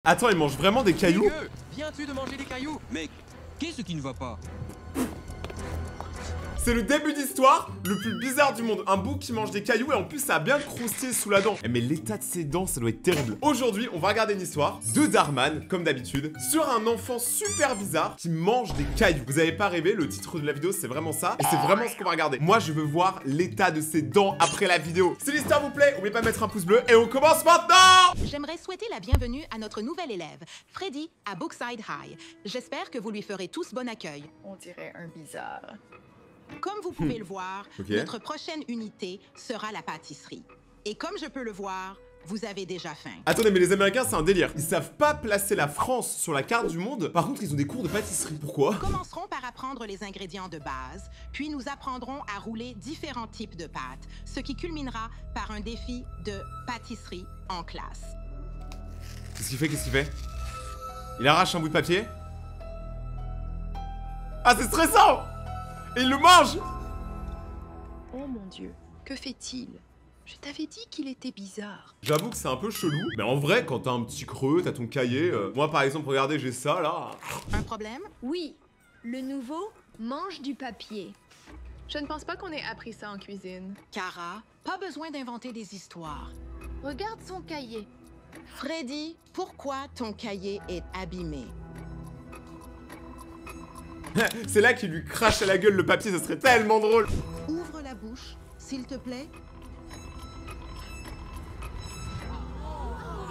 Attends, il mange vraiment des cailloux? Viens-tu de manger des cailloux? Mais qu'est-ce qui ne va pas? C'est le début d'histoire le plus bizarre du monde. Un bouc qui mange des cailloux et en plus ça a bien croustillé sous la dent. Mais l'état de ses dents, ça doit être terrible. Aujourd'hui, on va regarder une histoire de Darman, comme d'habitude, sur un enfant super bizarre qui mange des cailloux. Vous avez pas rêvé, le titre de la vidéo c'est vraiment ça. Et c'est vraiment ce qu'on va regarder. Moi je veux voir l'état de ses dents après la vidéo. Si l'histoire vous plaît, n'oubliez pas de mettre un pouce bleu et on commence maintenant. J'aimerais souhaiter la bienvenue à notre nouvel élève, Freddy, à Brookside High. J'espère que vous lui ferez tous bon accueil. On dirait un bizarre. Comme vous pouvez le voir, Ok. notre prochaine unité sera la pâtisserie. Et comme je peux le voir, vous avez déjà faim. Attendez, mais les Américains c'est un délire. Ils savent pas placer la France sur la carte du monde. Par contre, ils ont des cours de pâtisserie. Pourquoi? Nous commencerons par apprendre les ingrédients de base, puis nous apprendrons à rouler différents types de pâtes, ce qui culminera par un défi de pâtisserie en classe. Qu'est-ce qu'il fait? Qu'est-ce qu'il fait? Il arrache un bout de papier. Ah, c'est stressant! Et il le mange! Oh mon Dieu, que fait-il? Je t'avais dit qu'il était bizarre. J'avoue que c'est un peu chelou. Mais en vrai, quand t'as un petit creux, t'as ton cahier. Moi, par exemple, regardez, j'ai ça là. Un problème? Oui, le nouveau mange du papier. Je ne pense pas qu'on ait appris ça en cuisine. Cara, pas besoin d'inventer des histoires. Regarde son cahier. Freddy, pourquoi ton cahier est abîmé? C'est là qu'il lui crache à la gueule le papier, ça serait tellement drôle. Ouvre la bouche, s'il te plaît.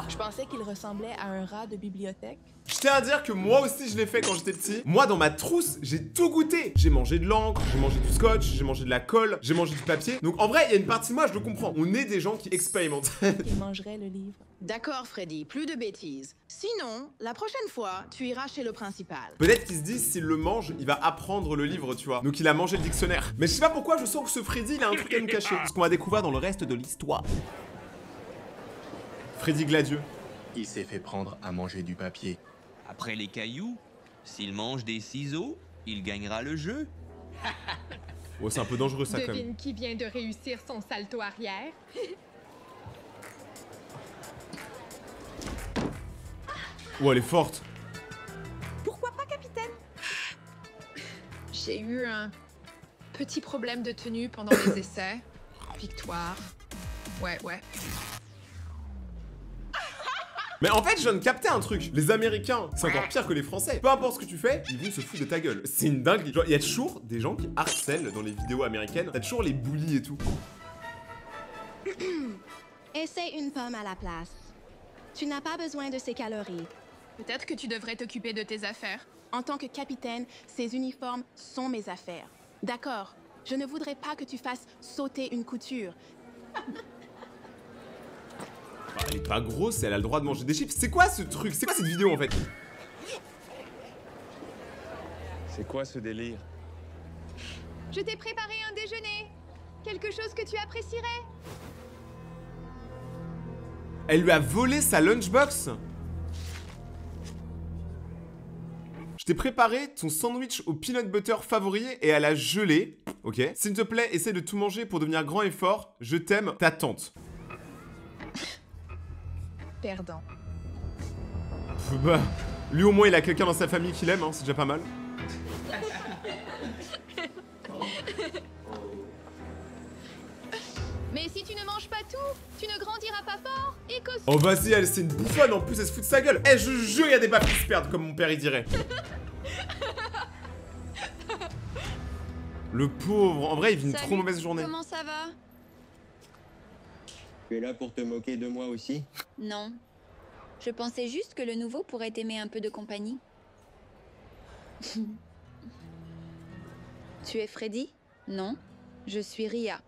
Je pensais qu'il ressemblait à un rat de bibliothèque. Je tiens à dire que moi aussi je l'ai fait quand j'étais petit. Moi dans ma trousse, j'ai tout goûté. J'ai mangé de l'encre, j'ai mangé du scotch, j'ai mangé de la colle, j'ai mangé du papier. Donc en vrai, il y a une partie de moi, je le comprends. On est des gens qui expérimentent. Il mangerait le livre. D'accord, Freddy, plus de bêtises. Sinon, la prochaine fois, tu iras chez le principal. Peut-être qu'il se dit s'il le mange, il va apprendre le livre, tu vois. Donc il a mangé le dictionnaire. Mais je sais pas pourquoi, je sens que ce Freddy, il a un truc à nous cacher. Ce qu'on va découvrir dans le reste de l'histoire. Freddy Gladieux. Il s'est fait prendre à manger du papier. Après les cailloux, s'il mange des ciseaux, il gagnera le jeu. Oh, c'est un peu dangereux ça quand même. Devine qui vient de réussir son salto arrière. Oh, elle est forte. Pourquoi pas, capitaine? J'ai eu un petit problème de tenue pendant les essais. Victoire. Ouais. Mais en fait, je viens de capter un truc. Les Américains, c'est encore pire que les Français. Peu importe ce que tu fais, ils vont se foutre de ta gueule. C'est une dinguerie. Genre, il y a toujours des gens qui harcèlent dans les vidéos américaines. T'as toujours les bullies et tout. Essaie une pomme à la place. Tu n'as pas besoin de ces calories. Peut-être que tu devrais t'occuper de tes affaires. En tant que capitaine, ces uniformes sont mes affaires. D'accord, je ne voudrais pas que tu fasses sauter une couture. Ah, elle est pas grosse et elle a le droit de manger des chips. C'est quoi ce truc? C'est quoi cette vidéo en fait? C'est quoi ce délire? Je t'ai préparé un déjeuner. Quelque chose que tu apprécierais. Elle lui a volé sa lunchbox. Je t'ai préparé ton sandwich au peanut butter favori et elle a gelé. Ok. S'il te plaît, essaie de tout manger pour devenir grand et fort. Je t'aime, ta tante. Perdant. Bah, lui au moins il a quelqu'un dans sa famille qui l'aime, hein, c'est déjà pas mal. Mais si tu ne manges pas tout, tu ne grandiras pas fort et que... Oh vas-y, elle c'est une bouffonne, en plus elle se fout de sa gueule. Eh, je jure, il y a des papes qui se perdent, comme mon père il dirait. Le pauvre, en vrai il vit une trop mauvaise journée. Comment ça va? Tu es là pour te moquer de moi aussi? Non. Je pensais juste que le nouveau pourrait t'aimer un peu de compagnie. Tu es Freddy? Non. Je suis Ria.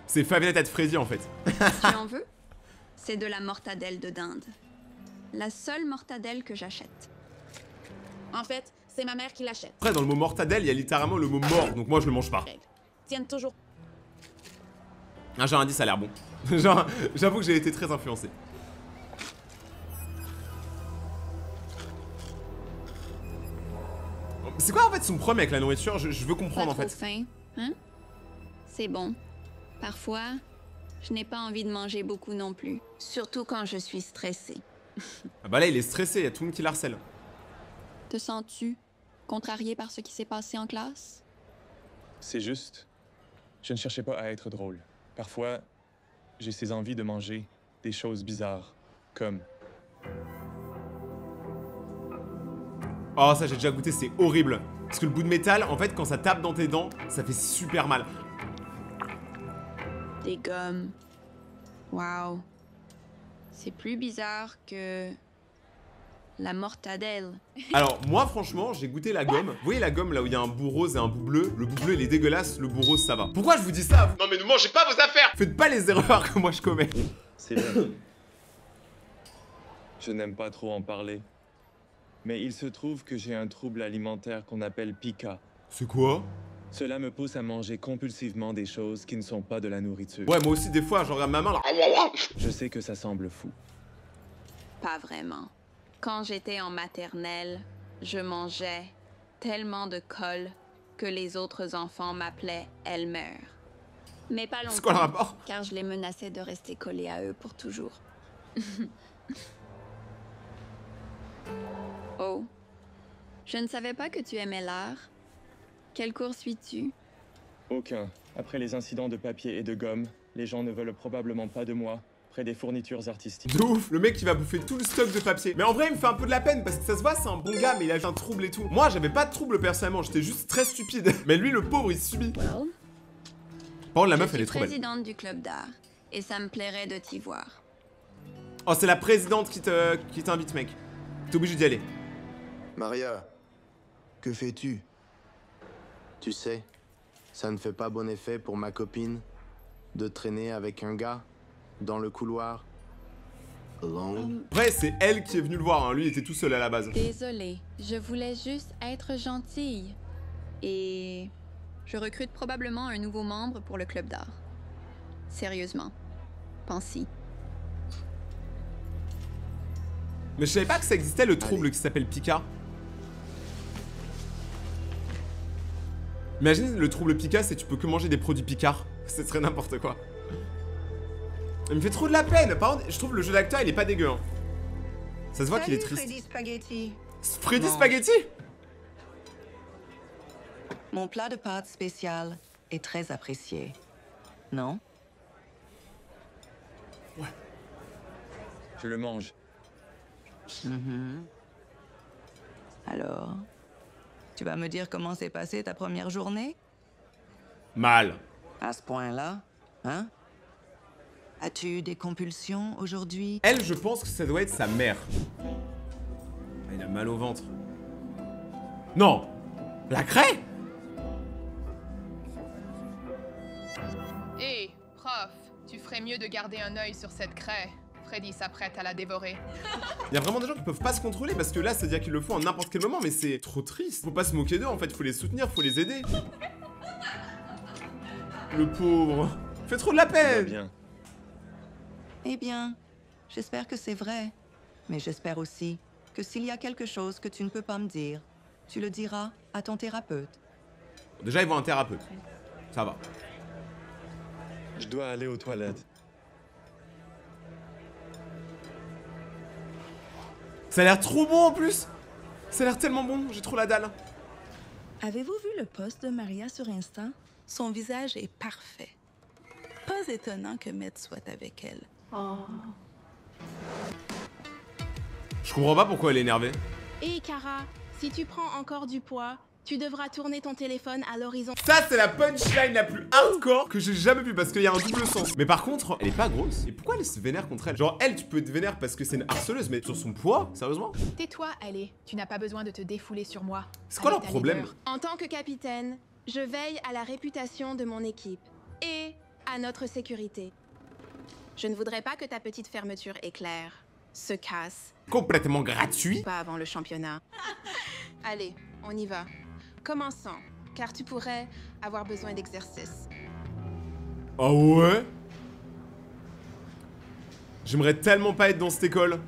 C'est Five Nights at Freddy en fait. Tu en veux? C'est de la mortadelle de dinde. La seule mortadelle que j'achète. En fait, c'est ma mère qui l'achète. Après dans le mot mortadelle, il y a littéralement le mot mort, donc moi je le mange pas. Tiennent toujours. Ah, j'ai un indice, ça a l'air bon. Genre, j'avoue que j'ai été très influencé. C'est quoi en fait son problème avec la nourriture? Je veux comprendre Pas en trop fait. faim, hein? C'est bon. Parfois, Je n'ai pas envie de manger beaucoup non plus, surtout quand je suis stressée. Ah bah là, il est stressé, il y a tout le monde qui l'harcèle. Te sens-tu contrarié par ce qui s'est passé en classe? C'est juste. Je ne cherchais pas à être drôle. Parfois, j'ai ces envies de manger des choses bizarres, comme... Oh, ça, j'ai déjà goûté, c'est horrible. Parce que le bout de métal, en fait, quand ça tape dans tes dents, ça fait super mal. Des gommes. Waouh. C'est plus bizarre que... la mortadelle. Alors, moi, franchement, j'ai goûté la gomme. Vous voyez la gomme, là où il y a un bout rose et un bout bleu? Le bout bleu, il est dégueulasse, le bout rose, ça va. Pourquoi je vous dis ça? Non, mais ne mangez pas vos affaires! Faites pas les erreurs que moi je commets. C'est vrai. Je n'aime pas trop en parler. Mais il se trouve que j'ai un trouble alimentaire qu'on appelle pica. C'est quoi? Cela me pousse à manger compulsivement des choses qui ne sont pas de la nourriture. Ouais, moi aussi, des fois, je regarde ma main, là. Je sais que ça semble fou. Pas vraiment. Quand j'étais en maternelle, je mangeais tellement de colle que les autres enfants m'appelaient Elmer. Mais pas longtemps, C'est quoi le rapport? car je les menaçais de rester collée à eux pour toujours. Oh, je ne savais pas que tu aimais l'art. Quel cours suis-tu? Aucun. Après les incidents de papier et de gomme, les gens ne veulent probablement pas de moi près des fournitures artistiques. De ouf, le mec qui va bouffer tout le stock de papier. Mais en vrai, il me fait un peu de la peine parce que ça se voit, c'est un bon gars, mais il a un trouble et tout. Moi, j'avais pas de trouble personnellement, j'étais juste très stupide. Mais lui, le pauvre, il subit. Well, Par contre, la meuf, elle est trop belle. Je suis présidente du club d'art et ça me plairait de t'y voir. Oh, c'est la présidente qui t'invite, mec. T'es obligé d'y aller. Maria, que fais-tu? Tu sais, ça ne fait pas bon effet pour ma copine de traîner avec un gars dans le couloir. Alone. Vrai, c'est elle qui est venue le voir, hein. Lui, il était tout seul à la base. Désolée, je voulais juste être gentille. Et je recrute probablement un nouveau membre pour le club d'art. Sérieusement, pense-y. Mais je savais pas que ça existait le trouble qui s'appelle Pica. Imagine le trouble Pica, c'est tu peux que manger des produits Picard. Ce serait n'importe quoi. Il me fait trop de la peine. Par contre, je trouve le jeu d'acteur, il est pas dégueu. Hein. Ça se voit qu'il est triste. Freddy Spaghetti. Freddy Spaghetti? Mon plat de pâtes spécial est très apprécié. Non? Ouais. Je le mange. Alors, tu vas me dire comment s'est passée ta première journée? Mal. À ce point-là, hein? As-tu eu des compulsions aujourd'hui? Elle, je pense que ça doit être sa mère. Il a mal au ventre. Non! La craie? Hé, prof, tu ferais mieux de garder un œil sur cette craie. Freddy s'apprête à la dévorer. Il y a vraiment des gens qui peuvent pas se contrôler parce que là, c'est-à-dire qu'ils le font à n'importe quel moment, mais c'est trop triste. Faut pas se moquer d'eux en fait, faut les soutenir, faut les aider. Le pauvre. Fait trop de la peine. Bien. Eh bien, j'espère que c'est vrai. Mais j'espère aussi que s'il y a quelque chose que tu ne peux pas me dire, tu le diras à ton thérapeute. Déjà, ils voient un thérapeute. Ça va. Je dois aller aux toilettes. Ça a l'air trop bon en plus. Ça a l'air tellement bon, j'ai trop la dalle. Avez-vous vu le post de Maria sur Insta? Son visage est parfait. Pas étonnant que Matt soit avec elle. Oh. Je comprends pas pourquoi elle est énervée. Hé, Kara, si tu prends encore du poids, tu devras tourner ton téléphone à l'horizon. Ça, c'est la punchline la plus hardcore que j'ai jamais vue parce qu'il y a un double sens. Mais par contre, elle est pas grosse. Et pourquoi elle se vénère contre elle? Genre, elle, tu peux te vénère parce que c'est une harceleuse, mais sur son poids, sérieusement? Tais-toi, allez. Tu n'as pas besoin de te défouler sur moi. C'est quoi leur Avec ta problème? laideur. En tant que capitaine, je veille à la réputation de mon équipe et à notre sécurité. Je ne voudrais pas que ta petite fermeture éclair se casse. Complètement gratuit. Pas avant le championnat. Allez, on y va. Commençons, car tu pourrais avoir besoin d'exercice. Ah ouais? J'aimerais tellement pas être dans cette école.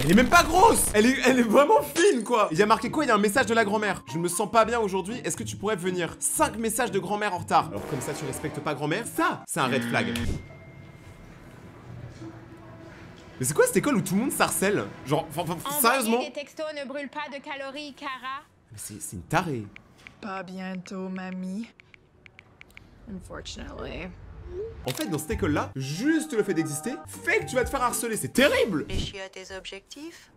Elle est même pas grosse. Elle est vraiment fine, quoi. Il y a marqué quoi? Il y a un message de la grand-mère. Je ne me sens pas bien aujourd'hui. Est-ce que tu pourrais venir? 5 messages de grand-mère en retard. Alors comme ça, tu respectes pas grand-mère? Ça, c'est un red flag. Mais c'est quoi cette école où tout le monde s'harcèle? Genre, sérieusement? Envoyer des textos ne brûle pas de calories, Kara. C'est une tarée. Pas bientôt, mamie. Unfortunately. En fait, dans cette école-là, juste le fait d'exister fait que tu vas te faire harceler. C'est terrible! Réfléchis à tes objectifs?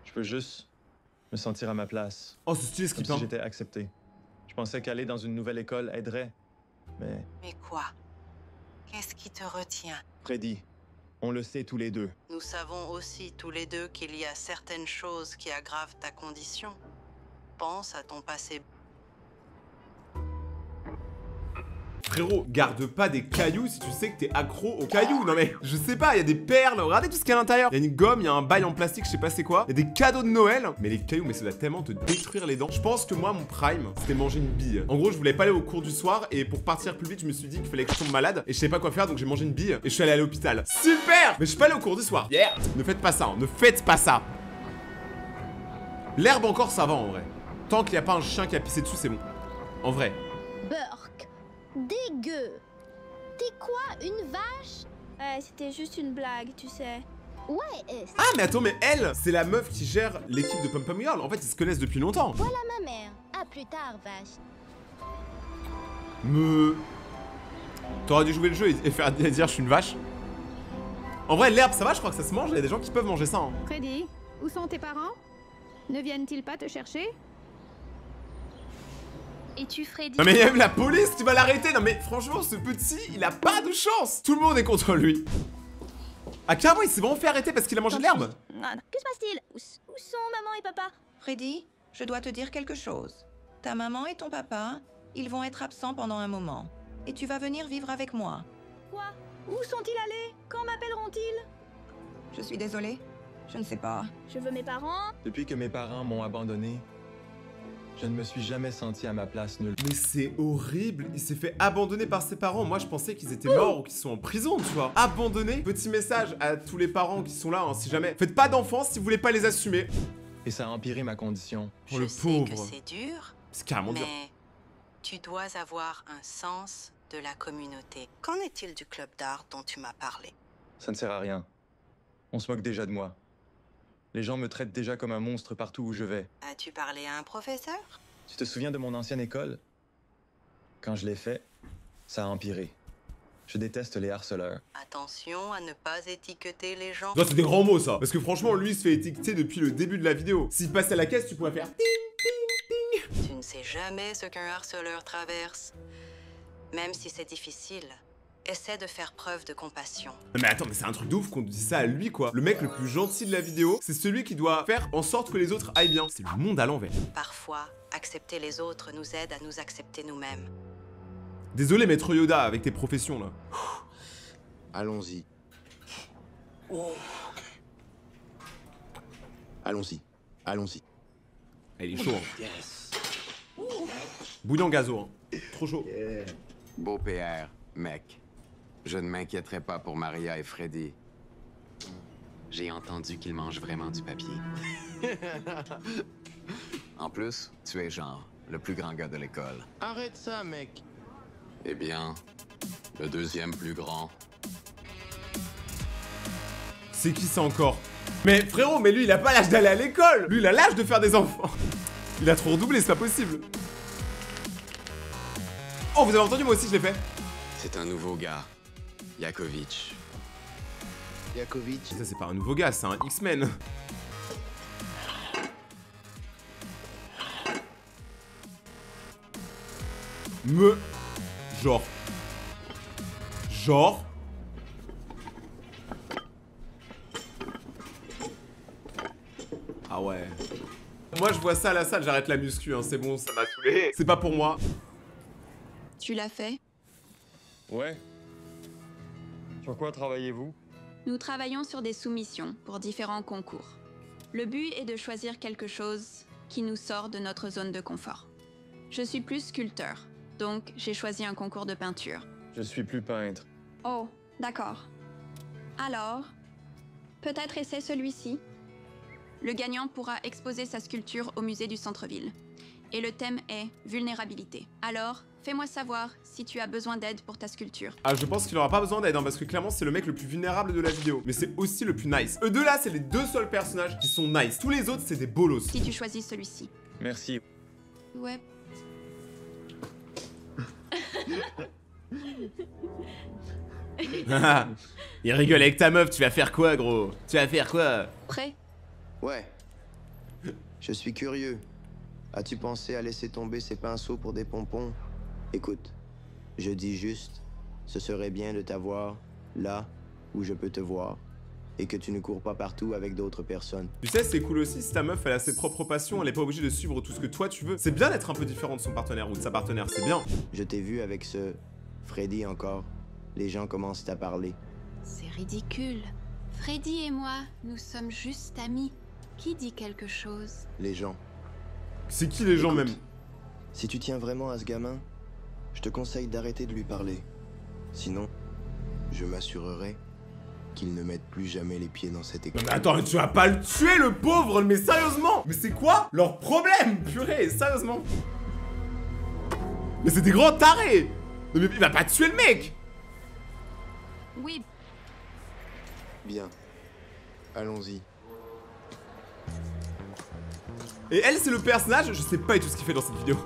Je peux juste me sentir à ma place. Oh, c'est stylé ce Comme qu'il si j'étais accepté. Je pensais qu'aller dans une nouvelle école aiderait, mais... Mais quoi? Qu'est-ce qui te retient? Freddy, on le sait tous les deux. Nous savons aussi tous les deux qu'il y a certaines choses qui aggravent ta condition. Pense à ton passé. Frérot, garde pas des cailloux si tu sais que t'es accro aux cailloux. Non mais, je sais pas, il y a des perles, regardez tout ce qu'il y a à l'intérieur. Il y a une gomme, il y a un bail en plastique, je sais pas c'est quoi. Il y a des cadeaux de Noël. Mais les cailloux, mais ça doit tellement te détruire les dents. Je pense que moi, mon prime, c'était manger une bille. En gros, je voulais pas aller au cours du soir et pour partir plus vite, je me suis dit qu'il fallait que je tombe malade et je savais pas quoi faire, donc j'ai mangé une bille et je suis allé à l'hôpital. Super! Mais je suis pas allé au cours du soir. Yeah! Ne faites pas ça, hein. Ne faites pas ça. L'herbe encore, ça va en vrai. Tant qu'il y a pas un chien qui a pissé dessus, c'est bon. En vrai. Burk, dégueu. T'es quoi, une vache? C'était juste une blague, tu sais. Ouais, Ah mais attends, mais elle, c'est la meuf qui gère l'équipe de Pom Pom Girl. En fait, ils se connaissent depuis longtemps. Voilà ma mère. À plus tard, vache. T'aurais dû jouer le jeu et faire dire je suis une vache. En vrai, l'herbe, ça va, je crois que ça se mange. Il y a des gens qui peuvent manger ça. Hein. Freddy, où sont tes parents? Ne viennent-ils pas te chercher? Et tu, Freddy? Non mais il y a même la police qui va l'arrêter. Non mais franchement, ce petit, il a pas de chance. Tout le monde est contre lui. Ah carrément, il s'est vraiment fait arrêter parce qu'il a mangé de l'herbe. Que se passe-t-il? Où sont maman et papa? Freddy, je dois te dire quelque chose. Ta maman et ton papa, ils vont être absents pendant un moment. Et tu vas venir vivre avec moi. Quoi? Où sont-ils allés? Quand m'appelleront-ils? Je suis désolée. Je ne sais pas. Je veux mes parents. Depuis que mes parents m'ont abandonné, je ne me suis jamais senti à ma place nulle. Mais c'est horrible, il s'est fait abandonner par ses parents. Moi je pensais qu'ils étaient morts ou qu'ils sont en prison, tu vois. Abandonné. Petit message à tous les parents qui sont là, hein, si jamais. Faites pas d'enfants si vous voulez pas les assumer. Et ça a empiré ma condition. Oh le Je pauvre. sais que c'est dur, C'est carrément dur. mais tu dois avoir un sens de la communauté. Qu'en est-il du club d'art dont tu m'as parlé? Ça ne sert à rien. On se moque déjà de moi. Les gens me traitent déjà comme un monstre partout où je vais. As-tu parlé à un professeur? Tu te souviens de mon ancienne école? Quand je l'ai fait, ça a empiré. Je déteste les harceleurs. Attention à ne pas étiqueter les gens. Non, c'est des grands mots ça. Parce que franchement, lui il se fait étiqueter depuis le début de la vidéo. S'il passait à la caisse, tu pourrais faire ting ting ting. Tu ne sais jamais ce qu'un harceleur traverse. Même si c'est difficile, essaie de faire preuve de compassion. Mais attends, mais c'est un truc de ouf qu'on dit ça à lui quoi. Le mec le plus gentil de la vidéo, c'est celui qui doit faire en sorte que les autres aillent bien. C'est le monde à l'envers. Parfois, accepter les autres nous aide à nous accepter nous-mêmes. Désolé maître Yoda avec tes professions là. Allons-y. Allons-y. Allons-y. Il est chaud. Hein. Bouillant gazo. Hein. Trop chaud. Beau PR, mec. Je ne m'inquiéterai pas pour Maria et Freddy. J'ai entendu qu'ils mangent vraiment du papier. En plus, tu es genre le plus grand gars de l'école. Arrête ça, mec. Eh bien, le deuxième plus grand. C'est qui ça encore? Mais frérot, mais lui il a pas l'âge d'aller à l'école. Lui il a l'âge de faire des enfants. Il a trop redoublé, c'est pas possible. Oh, vous avez entendu, moi aussi je l'ai fait. C'est un nouveau gars. Yakovic. Yakovic. Ça c'est pas un nouveau gars, c'est un X-Men. Genre. Ah ouais. Moi je vois ça à la salle, j'arrête la muscu, hein, c'est bon, ça m'a saoulé. C'est pas pour moi. Tu l'as fait? Ouais. Sur quoi travaillez-vous? Nous travaillons sur des soumissions pour différents concours. Le but est de choisir quelque chose qui nous sort de notre zone de confort. Je suis plus sculpteur, donc j'ai choisi un concours de peinture. Je suis plus peintre. Oh, d'accord. Alors, peut-être essaie celui-ci. Le gagnant pourra exposer sa sculpture au musée du centre-ville. Et le thème est vulnérabilité. Alors, Fais-moi savoir si tu as besoin d'aide pour ta sculpture. Ah, je pense qu'il aura pas besoin d'aide, hein, parce que clairement, c'est le mec le plus vulnérable de la vidéo. Mais c'est aussi le plus nice. Eux deux là, c'est les deux seuls personnages qui sont nice. Tous les autres, c'est des bolos. Si tu choisis celui-ci. Merci. Ouais. Il rigole avec ta meuf, tu vas faire quoi, gros? Tu vas faire quoi? Prêt? Ouais. Je suis curieux. As-tu pensé à laisser tomber ces pinceaux pour des pompons? Écoute, je dis juste, ce serait bien de t'avoir là où je peux te voir et que tu ne cours pas partout avec d'autres personnes. Tu sais, c'est cool aussi, si ta meuf elle a ses propres passions, elle est pas obligée de suivre tout ce que toi tu veux. C'est bien d'être un peu différent de son partenaire ou de sa partenaire, c'est bien. Je t'ai vu avec ce Freddy encore. Les gens commencent à parler. C'est ridicule. Freddy et moi, nous sommes juste amis. Qui dit quelque chose? Les gens. C'est qui les gens même? Si tu tiens vraiment à ce gamin, je te conseille d'arrêter de lui parler. Sinon, je m'assurerai qu'il ne mette plus jamais les pieds dans cette école. Non mais attends, tu vas pas le tuer le pauvre, mais sérieusement? Mais c'est quoi leur problème? Purée, sérieusement. Mais c'est des grands tarés. Mais il va pas tuer le mec. Oui. Bien. Allons-y. Et elle, c'est le personnage, je sais pas du tout ce qu'il fait dans cette vidéo.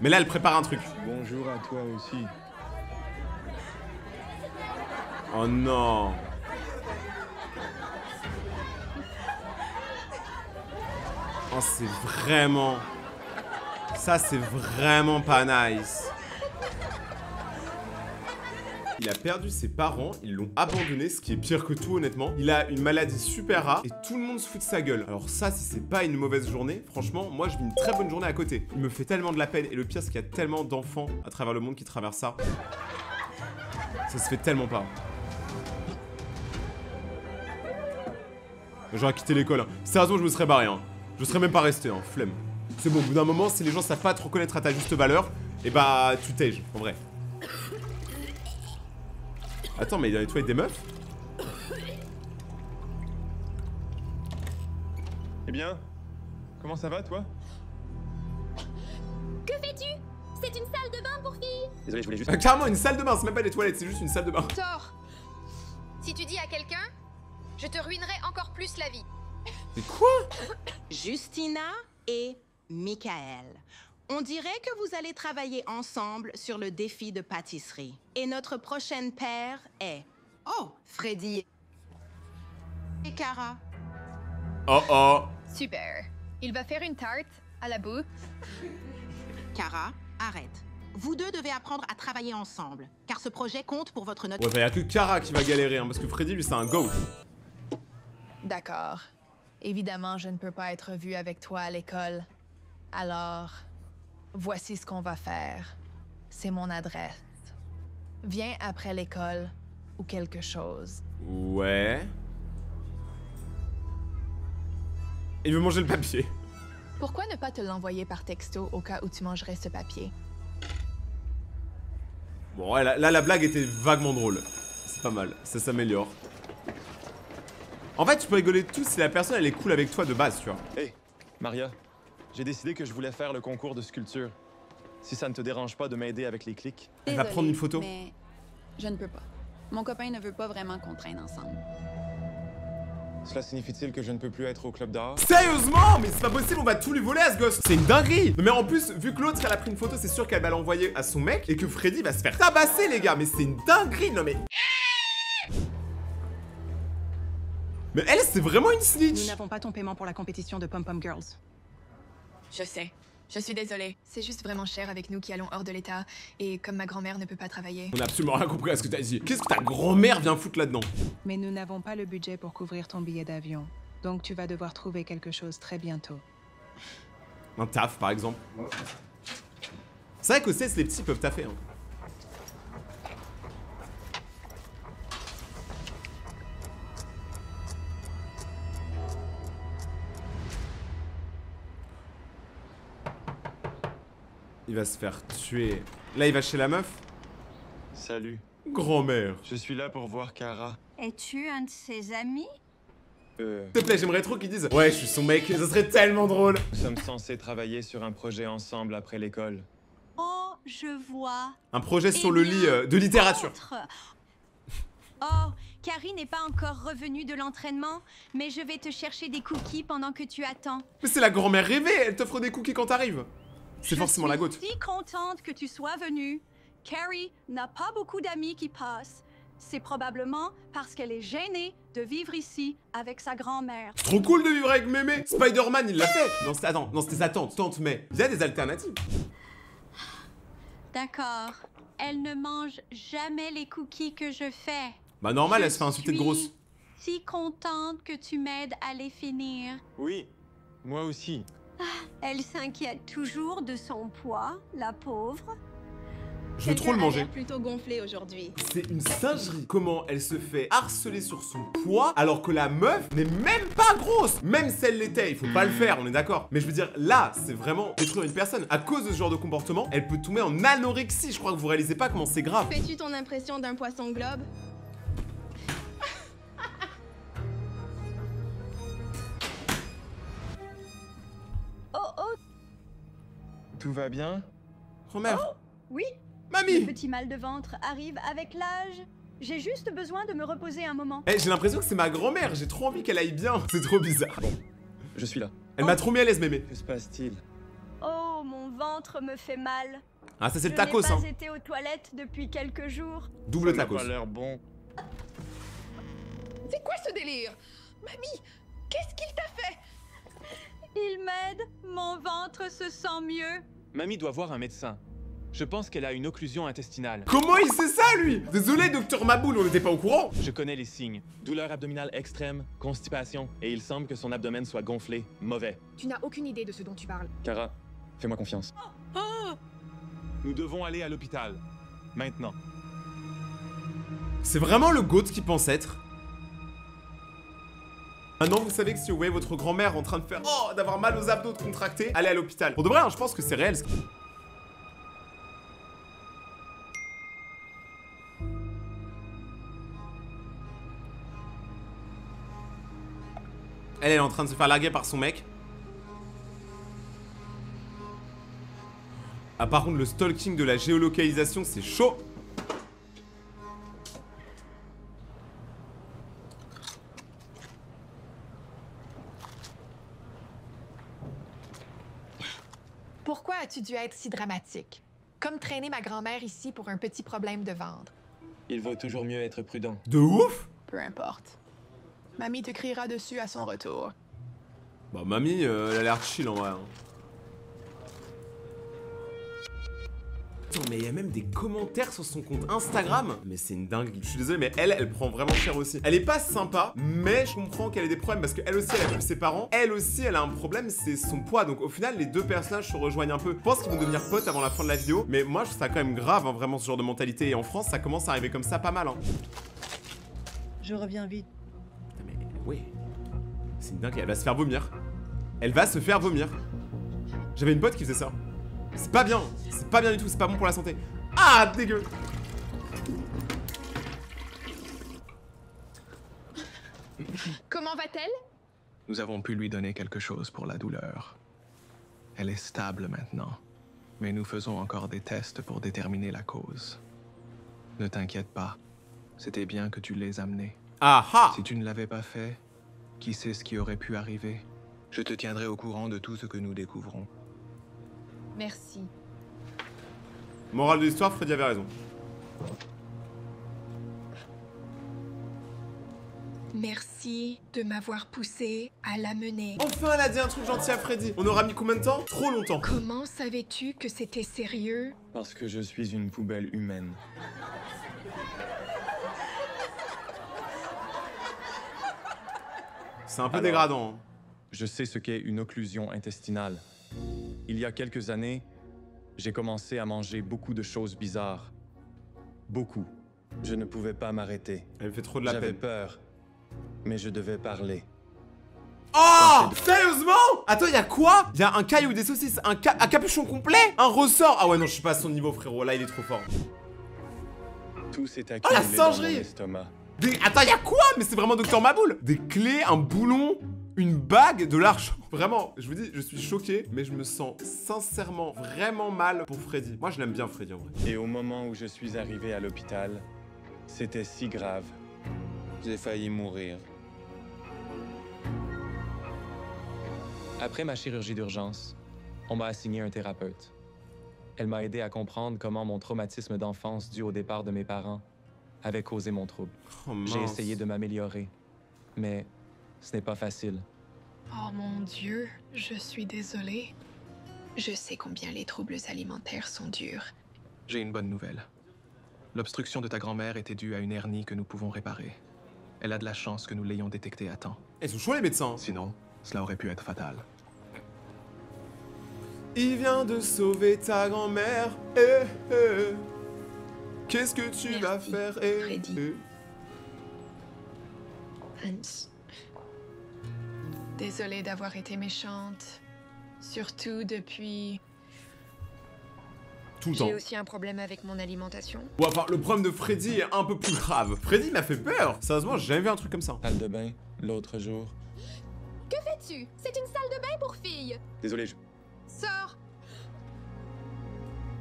Mais là, elle prépare un truc. Bonjour à toi aussi. Oh non. Oh, c'est vraiment... Ça, c'est vraiment pas nice. Il a perdu ses parents, ils l'ont abandonné, ce qui est pire que tout honnêtement. Il a une maladie super rare et tout le monde se fout de sa gueule. Alors ça, si c'est pas une mauvaise journée, franchement, moi je vis une très bonne journée à côté. Il me fait tellement de la peine et le pire c'est qu'il y a tellement d'enfants à travers le monde qui traversent ça. Ça se fait tellement pas. J'aurais quitté l'école. Hein. Sérieusement, je me serais barré. Hein. Je serais même pas resté. Hein. Flemme. C'est bon, au bout d'un moment, si les gens savent pas te reconnaître à ta juste valeur, et bah tu tèges, en vrai. Attends, mais il a nettoyé des meufs? Eh bien, comment ça va, toi? Que fais-tu? C'est une salle de bain pour filles. Désolé, je voulais juste... Carrément, une salle de bain, c'est même pas des toilettes, c'est juste une salle de bain. Thor, si tu dis à quelqu'un, je te ruinerai encore plus la vie. C'est quoi? Justina et Michael. On dirait que vous allez travailler ensemble sur le défi de pâtisserie. Et notre prochaine paire est... Oh, Freddy et Cara. Oh oh. Super. Il va faire une tarte à la boue. Cara, arrête. Vous deux devez apprendre à travailler ensemble, car ce projet compte pour votre note... Ouais, bah y'a que Cara qui va galérer, hein, parce que Freddy, lui, c'est un go. D'accord. Évidemment, je ne peux pas être vue avec toi à l'école. Alors, voici ce qu'on va faire. C'est mon adresse. Viens après l'école ou quelque chose. Ouais. Il veut manger le papier. Pourquoi ne pas te l'envoyer par texto au cas où tu mangerais ce papier? Bon, ouais, là, la blague était vaguement drôle. C'est pas mal, ça s'améliore. En fait, tu peux rigoler de tout si la personne, elle est cool avec toi de base, tu vois. Hey, Maria, j'ai décidé que je voulais faire le concours de sculpture. Si ça ne te dérange pas de m'aider avec les clics. Elle va prendre une photo. Mais je ne peux pas. Mon copain ne veut pas vraiment qu'on traîne ensemble. Cela signifie-t-il que je ne peux plus être au club d'art? Sérieusement? Mais c'est pas possible, on va tout lui voler à ce gosse. C'est une dinguerie. Mais en plus, vu que l'autre, elle a pris une photo, c'est sûr qu'elle va l'envoyer à son mec et que Freddy va se faire tabasser, les gars. Mais c'est une dinguerie, non mais... Mais elle, c'est vraiment une snitch. Nous n'avons pas ton paiement pour la compétition de Pom Pom Girls. Je sais. Je suis désolée. C'est juste vraiment cher avec nous qui allons hors de l'état. Et comme ma grand-mère ne peut pas travailler. On a absolument rien compris à ce que t'as dit. Qu'est-ce que ta grand-mère vient foutre là-dedans? Mais nous n'avons pas le budget pour couvrir ton billet d'avion. Donc tu vas devoir trouver quelque chose très bientôt. Un taf, par exemple. C'est vrai qu'au CS, les petits peuvent taffer. Hein. Il va se faire tuer. Là, il va chez la meuf. Salut. Grand-mère. Je suis là pour voir Cara. Es-tu un de ses amis? S'il te plaît, j'aimerais trop qu'ils disent ouais, je suis son mec, ça serait tellement drôle. Nous sommes censés travailler sur un projet ensemble après l'école. Oh, je vois. Un projet sur le lit de littérature. Oh, Carrie n'est pas encore revenue de l'entraînement, mais je vais te chercher des cookies pendant que tu attends. Mais c'est la grand-mère rêvée, elle t'offre des cookies quand t'arrives. C'est forcément la goutte. Je suis si contente que tu sois venue. Carrie n'a pas beaucoup d'amis qui passent. C'est probablement parce qu'elle est gênée de vivre ici avec sa grand-mère. C'est trop cool de vivre avec Mémé. Spider-Man, il l'a fait. Attends, non, c'était sa tante May. Il y a des alternatives. D'accord. Elle ne mange jamais les cookies que je fais. Bah normal, elle se fait insulter de grosse. Si contente que tu m'aides à les finir. Oui, moi aussi. Elle s'inquiète toujours de son poids, la pauvre. Je veux trop le manger. Plutôt gonflé aujourd'hui. C'est une singerie. Comment elle se fait harceler sur son poids alors que la meuf n'est même pas grosse. Même si elle l'était, il faut pas le faire, on est d'accord. Mais je veux dire, là, c'est vraiment détruire une personne. À cause de ce genre de comportement, elle peut tomber en anorexie. Je crois que vous réalisez pas comment c'est grave. Fais-tu ton impression d'un poisson globe? Tout va bien? Grand-mère. Oui. Mamie. Le petit mal de ventre arrive avec l'âge. J'ai juste besoin de me reposer un moment. Eh, j'ai l'impression que c'est ma grand-mère. J'ai trop envie qu'elle aille bien. C'est trop bizarre. Bon, je suis là. Elle m'a trop mis à l'aise, Mémé. Que se passe-t-il? Oh, mon ventre me fait mal. Ah, ça c'est le tacos, Je n'ai hein. pas été aux toilettes depuis quelques jours. Double Ça n'a tacos. pas l'air bon. C'est quoi ce délire? Mamie, qu'est-ce qu'il t'a fait? Il m'aide. Mon ventre se sent mieux. Mamie doit voir un médecin. Je pense qu'elle a une occlusion intestinale. Comment il sait ça, lui? Désolé, docteur Maboul, on n'était pas au courant. Je connais les signes. Douleur abdominale extrême, constipation, et il semble que son abdomen soit gonflé. Mauvais. Tu n'as aucune idée de ce dont tu parles. Kara, fais-moi confiance. Nous devons aller à l'hôpital. Maintenant. C'est vraiment le GOAT qui pense être. Maintenant, vous savez que si vous voyez votre grand-mère en train de faire d'avoir mal aux abdos, de contracter, allez à l'hôpital. Pour de vrai, hein, je pense que c'est réel. Elle est en train de se faire larguer par son mec. Ah, par contre, le stalking de la géolocalisation, c'est chaud. Pourquoi as-tu dû être si dramatique? Comme traîner ma grand-mère ici pour un petit problème de ventre. Il vaut toujours mieux être prudent. De ouf? Peu importe. Mamie te criera dessus à son retour. Bah, mamie, elle a l'air chill en vrai. Hein. Attends, mais il y a même des commentaires sur son compte Instagram. Mais c'est une dingue. Je suis désolé, mais elle prend vraiment cher aussi. Elle est pas sympa, mais je comprends qu'elle ait des problèmes parce qu'elle aussi, elle a vu ses parents. Elle aussi, elle a un problème, c'est son poids. Donc au final, les deux personnages se rejoignent un peu. Je pense qu'ils vont devenir potes avant la fin de la vidéo. Mais moi, je trouve ça quand même grave, hein, vraiment, ce genre de mentalité. Et en France, ça commence à arriver comme ça pas mal. Hein. Je reviens vite. Mais oui. C'est une dingue. Elle va se faire vomir. Elle va se faire vomir. J'avais une pote qui faisait ça. C'est pas bien. C'est pas bien du tout. C'est pas bon pour la santé. Ah, dégueu. Comment va-t-elle? Nous avons pu lui donner quelque chose pour la douleur. Elle est stable maintenant, mais nous faisons encore des tests pour déterminer la cause. Ne t'inquiète pas, c'était bien que tu l'aies amenée. Ah. Si tu ne l'avais pas fait, qui sait ce qui aurait pu arriver? Je te tiendrai au courant de tout ce que nous découvrons. Merci. Morale de l'histoire, Freddy avait raison. Merci de m'avoir poussé à l'amener. Enfin, elle a dit un truc gentil à Freddy. On aura mis combien de temps? Trop longtemps. Comment savais-tu que c'était sérieux? Parce que je suis une poubelle humaine. C'est un peu dégradant. Hein. Je sais ce qu'est une occlusion intestinale. Il y a quelques années, j'ai commencé à manger beaucoup de choses bizarres. Beaucoup. Je ne pouvais pas m'arrêter. Elle fait trop de la peine. J'avais peur, mais je devais parler. Oh! Sérieusement? Attends, y'a quoi? Y'a un caillou, des saucisses, un capuchon complet? Un ressort? Ah ouais, non, je suis pas à son niveau, frérot. Là, il est trop fort. Tout s'est la accumulé dans mon singerie! estomac. Attends, y'a quoi? Mais c'est vraiment Docteur Maboul. Des clés, un boulon, une bague, de l'argent. Vraiment, je vous dis, je suis choqué, mais je me sens sincèrement vraiment mal pour Freddy. Moi, je l'aime bien, Freddy, en vrai. Et au moment où je suis arrivé à l'hôpital, c'était si grave. J'ai failli mourir. Après ma chirurgie d'urgence, on m'a assigné un thérapeute. Elle m'a aidé à comprendre comment mon traumatisme d'enfance dû au départ de mes parents avait causé mon trouble. Oh, j'ai essayé de m'améliorer, mais ce n'est pas facile. Oh mon Dieu, je suis désolée. Je sais combien les troubles alimentaires sont durs. J'ai une bonne nouvelle. L'obstruction de ta grand-mère était due à une hernie que nous pouvons réparer. Elle a de la chance que nous l'ayons détectée à temps. Ils sont chauds les médecins. Sinon, cela aurait pu être fatal. Il vient de sauver ta grand-mère. Qu'est-ce que tu vas faire, Freddy. Hans. Désolée d'avoir été méchante. Surtout depuis... Tout le temps. J'ai aussi un problème avec mon alimentation. Bon, enfin, le problème de Freddy est un peu plus grave. Freddy m'a fait peur. Sérieusement, j'ai jamais vu un truc comme ça. Salle de bain, l'autre jour. Que fais-tu? C'est une salle de bain pour filles. Désolé, Sors!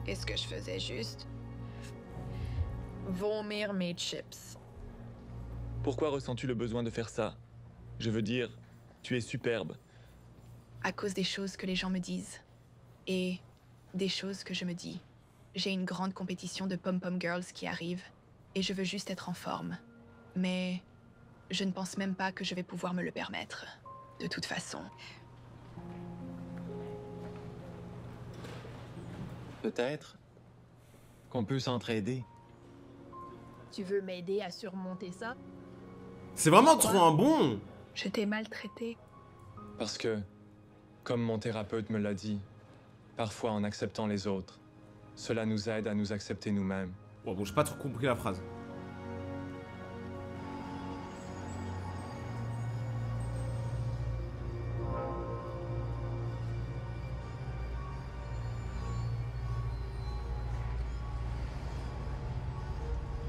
Est-ce que je faisais juste? Vomir mes chips. Pourquoi ressens-tu le besoin de faire ça? Je veux dire, tu es superbe. À cause des choses que les gens me disent. Et des choses que je me dis. J'ai une grande compétition de pom-pom girls qui arrive. Et je veux juste être en forme. Mais je ne pense même pas que je vais pouvoir me le permettre. De toute façon. Peut-être qu'on peut s'entraider. Tu veux m'aider à surmonter ça? C'est vraiment trop un bon. Je t'ai maltraité. Parce que, comme mon thérapeute me l'a dit, parfois en acceptant les autres, cela nous aide à nous accepter nous-mêmes. Bon, j'ai pas trop compris la phrase.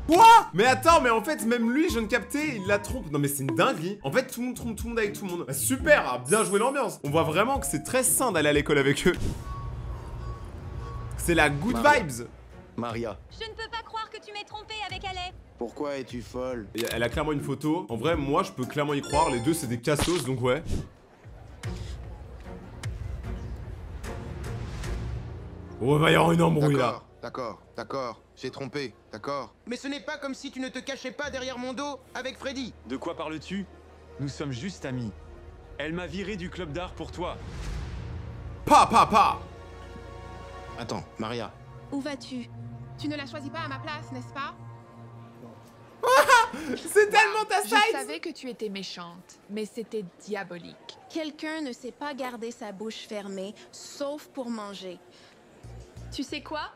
Quoi? Mais attends, mais en fait, même lui, je ne captais, il la trompe. Non mais c'est une dinguerie. En fait, tout le monde trompe tout le monde avec tout le monde. Bah, super, bien joué l'ambiance. On voit vraiment que c'est très sain d'aller à l'école avec eux. C'est la good vibes. Maria. Je ne peux pas croire que tu m'aies trompé avec Alec. Pourquoi es-tu folle? Et elle a clairement une photo. En vrai, moi, je peux clairement y croire. Les deux, c'est des cassos, donc ouais. Oh, il va y avoir une embrouille là. D'accord. J'ai trompé, d'accord. Mais ce n'est pas comme si tu ne te cachais pas derrière mon dos avec Freddy. De quoi parles-tu? Nous sommes juste amis. Elle m'a viré du club d'art pour toi. Pa. Attends, Maria. Où vas-tu? Tu ne la choisis pas à ma place, n'est-ce pas? C'est tellement ta side. Je savais que tu étais méchante, mais c'était diabolique. Quelqu'un ne sait pas garder sa bouche fermée, sauf pour manger. Tu sais quoi?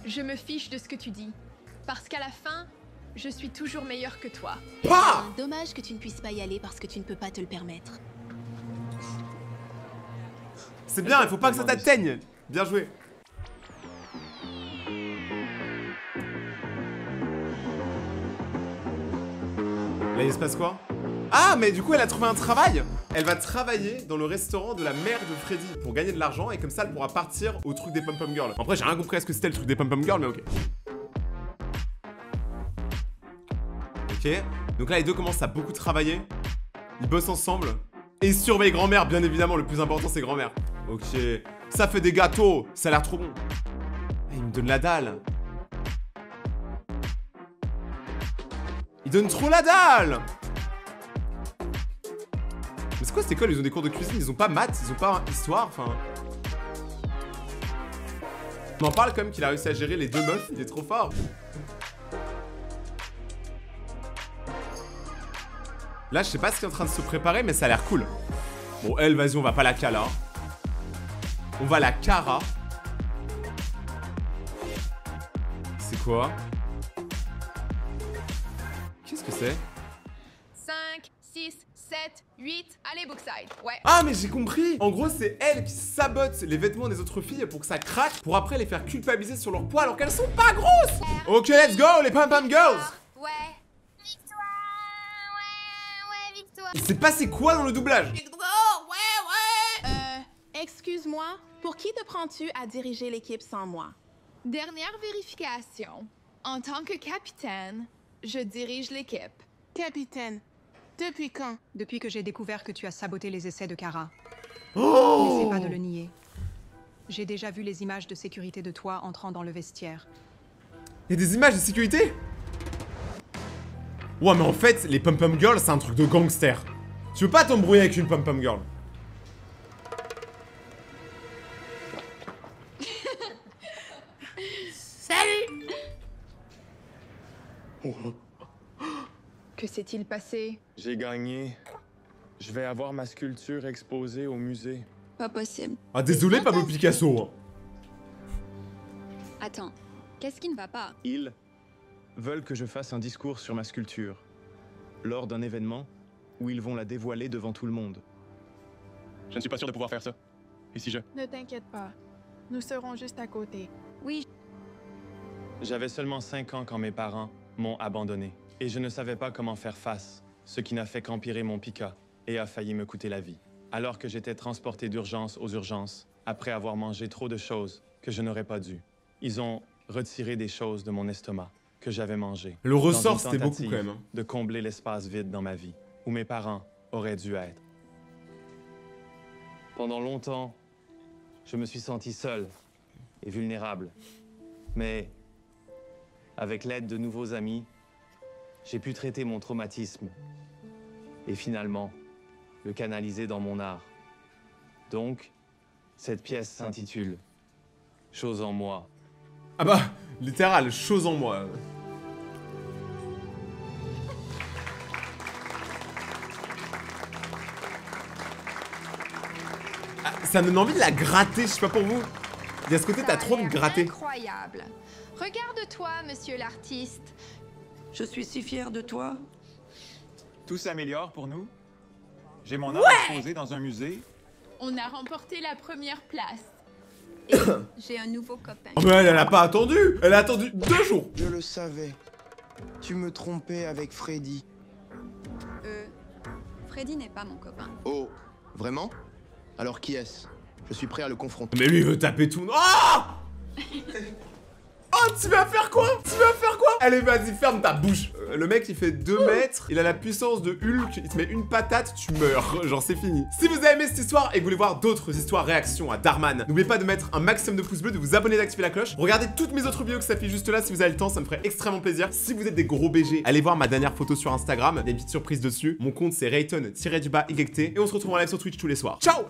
Je me fiche de ce que tu dis. Parce qu'à la fin, je suis toujours meilleure que toi. Dommage que tu ne puisses pas y aller parce que tu ne peux pas te le permettre. C'est bien, il faut pas que ça t'atteigne. Bien joué. Là, il se passe quoi? Ah, mais du coup, elle a trouvé un travail. Elle va travailler dans le restaurant de la mère de Freddy pour gagner de l'argent et comme ça, elle pourra partir au truc des pom-pom girls. Après, j'ai rien compris à ce que c'était le truc des pom-pom girls, mais ok. Ok. Donc là, les deux commencent à beaucoup travailler. Ils bossent ensemble. Et ils surveillent grand-mère, bien évidemment. Le plus important, c'est grand-mère. Ok. Ça fait des gâteaux. Ça a l'air trop bon. Il me donne la dalle. Il donne trop la dalle. Mais c'est quoi cette école? Ils ont des cours de cuisine, ils ont pas maths, ils ont pas histoire, enfin... On en parle quand même qu'il a réussi à gérer les deux meufs, il est trop fort. Là, je sais pas ce qui est en train de se préparer, mais ça a l'air cool. Bon, elle, vas-y, on va pas la cala. On va la cara. C'est quoi? Qu'est-ce que c'est? 5, 6, 7, 8, allez Bookside, ouais. Ah mais j'ai compris. En gros c'est elle qui sabote les vêtements des autres filles pour que ça craque, pour après les faire culpabiliser sur leur poids alors qu'elles sont pas grosses. Ok, let's go les pom-pom girls. Ouais. Victoire. Il s'est passé quoi dans le doublage? Excuse-moi, pour qui te prends-tu à diriger l'équipe sans moi? Dernière vérification. En tant que capitaine, je dirige l'équipe. Capitaine, depuis quand? Depuis que j'ai découvert que tu as saboté les essais de Kara. Oh! N'essaie pas de le nier. J'ai déjà vu les images de sécurité de toi entrant dans le vestiaire. Il y a des images de sécurité? Ouais, mais en fait, les pom-pom girls, c'est un truc de gangster. Tu veux pas t'embrouiller avec une pom-pom girl? Salut! Que s'est-il passé? J'ai gagné. Je vais avoir ma sculpture exposée au musée. Pas possible. Ah, désolé, Pablo Picasso. Hein. Attends, qu'est-ce qui ne va pas? Ils veulent que je fasse un discours sur ma sculpture, lors d'un événement où ils vont la dévoiler devant tout le monde. Je ne suis pas sûr de pouvoir faire ça. Et si je... Ne t'inquiète pas. Nous serons juste à côté. Oui. J'avais seulement 5 ans quand mes parents m'ont abandonné. Et je ne savais pas comment faire face, ce qui n'a fait qu'empirer mon pica et a failli me coûter la vie. Alors que j'étais transporté d'urgence aux urgences, après avoir mangé trop de choses que je n'aurais pas dû. Ils ont retiré des choses de mon estomac que j'avais mangé. Le ressort, c'était beaucoup quand même. Hein. De combler l'espace vide dans ma vie, où mes parents auraient dû être. Pendant longtemps, je me suis senti seul et vulnérable. Mais avec l'aide de nouveaux amis, j'ai pu traiter mon traumatisme et finalement le canaliser dans mon art. Donc, cette pièce s'intitule « Chose en moi ». Ah bah, littéral, chose en moi. Ah, ça me donne envie de la gratter, je sais pas pour vous. Il y a ce côté, t'as trop envie de gratter. Incroyable. Regarde-toi, monsieur l'artiste. Je suis si fière de toi. Tout s'améliore pour nous. J'ai mon art exposé dans un musée. On a remporté la première place. J'ai un nouveau copain. Oh, mais elle a pas attendu. Elle a attendu 2 jours. Je le savais. Tu me trompais avec Freddy. Freddy n'est pas mon copain. Oh, vraiment? Alors qui est-ce? Je suis prêt à le confronter. Mais lui, il veut taper tout. Oh! Oh, tu vas faire quoi? Tu vas faire quoi? Allez, vas-y, ferme ta bouche. Le mec, il fait 2 mètres, il a la puissance de Hulk, il te met une patate, tu meurs. Genre, c'est fini. Si vous avez aimé cette histoire et que vous voulez voir d'autres histoires réactions à Darman, n'oubliez pas de mettre un maximum de pouces bleus, de vous abonner, d'activer la cloche. Regardez toutes mes autres vidéos qui s'affichent juste là si vous avez le temps, ça me ferait extrêmement plaisir. Si vous êtes des gros BG, allez voir ma dernière photo sur Instagram, il y a une petite surprise dessus. Mon compte, c'est Rayton-YT et on se retrouve en live sur Twitch tous les soirs. Ciao!